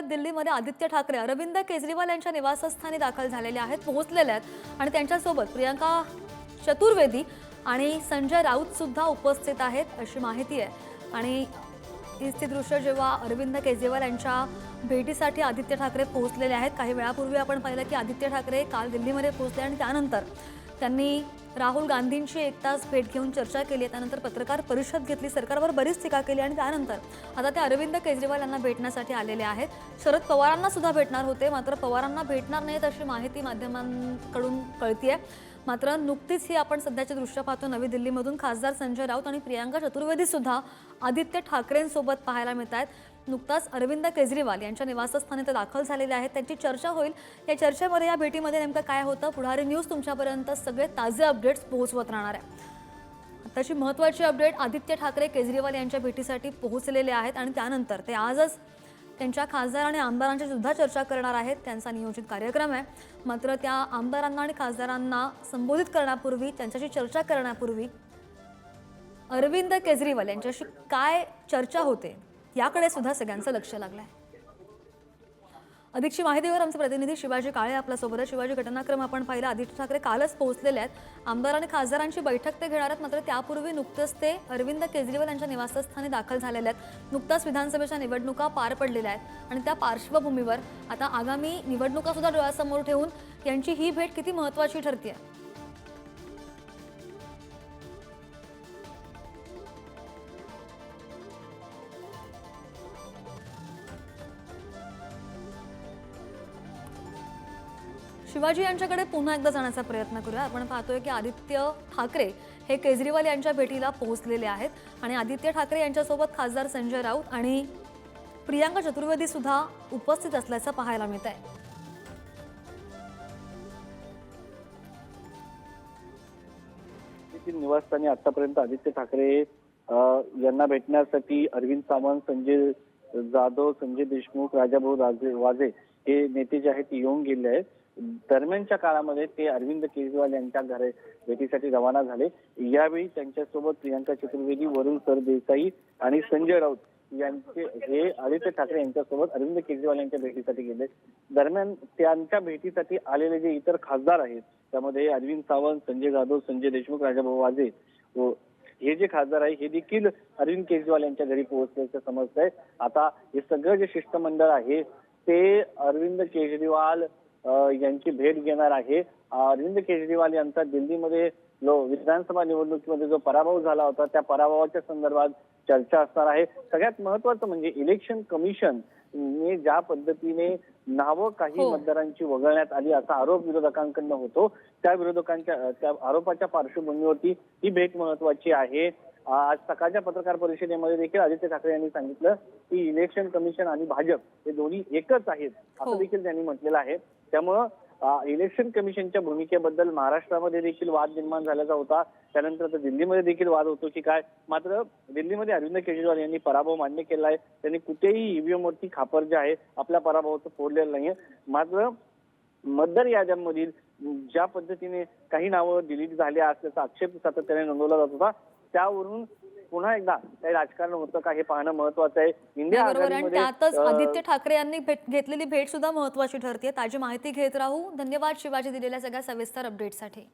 दिल्लीमध्ये आदित्य ठाकरे अरविंद केजरीवाल यांच्या निवासस्थानी दाखल झालेले आहेत, पोहोचलेले आहेत आणि त्यांच्यासोबत प्रियंका चतुर्वेदी आणि संजय राऊत सुद्धा उपस्थित आहेत अशी माहिती आहे। आणि ही दृश्य जेव्हा अरविंद केजरीवाल यांच्या भेटीसाठी आदित्य ठाकरे पोहोचलेले आहेत, काही वेळापूर्वी आपण पाहिलं की आदित्य ठाकरे काल दिल्लीमध्ये पोहोचले आणि त्यानंतर त्यांनी राहुल गांधींची 1 तास भेट घेऊन चर्चा केली। त्यानंतर पत्रकार परिषद घेतली, सरकारवर बरीच टीका केली आणि त्यानंतर आता ते अरविंद केजरीवाल यांना भेटण्यासाठी आलेले आहेत। शरद पवारांना सुद्धा भेटणार होते, मात्र पवारांना भेटणार नाहीत अशी माहिती माध्यमांकडून कळतीये। मात्र नुकतीच ही आपण सध्याचे दृश्य पाहतो नवी दिल्लीमधून खासदार संजय राऊत आणि प्रियंका चतुर्वेदी सुद्धा आदित्य ठाकरेंसोबत पाहायला मिळत आहेत। नुकताच अरविंद केजरीवाल यांच्या निवासस्थानी ते दाखल झालेले आहेत, त्यांची चर्चा होईल। या चर्चेमध्ये या भेटीमध्ये नेमकं काय होतं, पुढारी न्यूज तुमच्यापर्यंत सगळे ताजे अपडेट्स पोहोचवत राहणार आहे। आताची महत्त्वाची अपडेट, आदित्य ठाकरे केजरीवाल यांच्या भेटीसाठी पोहोचलेले आहेत आणि त्यानंतर ते आजच त्यांच्या खासदार आणि आमदारांची सुद्धा चर्चा करणार आहेत। त्यांचा नियोजित कार्यक्रम आहे, मात्र त्या आमदारांना आणि खासदारांना संबोधित करण्यापूर्वी, त्यांच्याशी चर्चा करण्यापूर्वी अरविंद केजरीवाल यांच्याशी काय चर्चा होते याकडे सुद्धा सगळ्यांचं लक्ष लागलंय। अधिकची माहितीवर आमचे प्रतिनिधी शिवाजी काळे आपल्या सोबत आहे। शिवाजी, घटनाक्रम आपण पाहिला, आदित्य ठाकरे कालच पोहोचलेले आहेत, आमदार आणि खासदारांची बैठक ते घेणार आहेत, मात्र त्यापूर्वी नुकतेच ते अरविंद केजरीवाल यांच्या निवासस्थानी दाखल झालेले आहेत। नुकताच विधानसभेच्या निवडणुका पार पडलेल्या आहेत आणि त्या पार्श्वभूमीवर आता आगामी निवडणुका सुद्धा डोळ्यासमोर ठेवून यांची ही भेट किती महत्त्वाची ठरते? शिवाजी यांच्याकडे पुन्हा एकदा जाण्याचा प्रयत्न करूया। आपण पाहतोय की आदित्य ठाकरे हे केजरीवाल यांच्या भेटीला पोहोचलेले आहेत आणि आदित्य ठाकरे यांच्यासोबत खासदार संजय राऊत आणि प्रियंका चतुर्वेदी सुद्धा उपस्थित असल्याचं पाहायला मिळत आहे। निवासस्थानी आतापर्यंत आदित्य ठाकरे यांना भेटण्यासाठी अरविंद सावंत, संजय जाधव, संजय देशमुख, राजाभाऊ वाजे हे नेते जे आहेत येऊन गेले आहेत। दरम्यानच्या काळामध्ये ते अरविंद केजरीवाल यांच्या घरी भेटीसाठी रवाना झाले। यावेळी त्यांच्यासोबत प्रियंका चतुर्वेदी, वरुण सरदेसाई आणि संजय राऊत यांचे हे आदित्य ठाकरे यांच्यासोबत अरविंद केजरीवाल यांच्या भेटीसाठी गेले। दरम्यान त्यांच्या भेटीसाठी आलेले जे इतर खासदार आहेत त्यामध्ये अरविंद सावंत, संजय जाधव, संजय देशमुख, राजाभाऊ वाजे हे जे खासदार आहे हे देखील अरविंद केजरीवाल यांच्या घरी पोहोचल्याचं समजतंय। आता हे सगळं जे शिष्टमंडळ आहे ते अरविंद केजरीवाल यांची भेट घेणार आहे। अरविंद केजरीवाल यांचा दिल्लीमध्ये विधानसभा निवडणुकीमध्ये जो पराभव झाला होता त्या पराभवाच्या संदर्भात चर्चा असणार आहे। सगळ्यात महत्त्वाचं म्हणजे इलेक्शन कमिशन ने ज्या पद्धतीने नावं काही मतदारांची वगळण्यात आली असा आरोप विरोधकांकडून होतो, त्या आरोपाच्या पार्श्वभूमीवरती ही भेट महत्त्वाची आहे। आज सकाळच्या पत्रकार परिषदेमध्ये देखील आदित्य ठाकरे यांनी सांगितलं की इलेक्शन कमिशन आणि भाजप हे दोन्ही एकच आहेत असं देखील त्यांनी म्हटलेलं आहे। त्यामुळं इलेक्शन कमिशनच्या भूमिकेबद्दल महाराष्ट्रामध्ये देखील वाद निर्माण झाल्याचा होता, त्यानंतर तर दिल्लीमध्ये देखील वाद होतो की काय। मात्र दिल्लीमध्ये अरविंद केजरीवाल यांनी पराभव मान्य केला आहे, त्यांनी कुठेही ईव्हीएम वरती खापर जे आहे आपल्या पराभवाचं फोडलेलं नाहीये। मात्र मतदार याद्यांमधील ज्या पद्धतीने काही नावं डिलीट झाली असल्याचा आक्षेप सातत्याने नोंदवला जात होता, त्यावरून पुन्हा एकदा काही राजकारण होतं का हे पाहणं महत्त्वाचं आहे। इंडिया आघाडीमध्ये त्यातच आदित्य ठाकरे यांनी घेतलेली भेट सुद्धा महत्त्वाची ठरते। ताजी माहिती घेत राहू। धन्यवाद शिवाजी दिलेल्या सगळ्या सविस्तर अपडेटसाठी।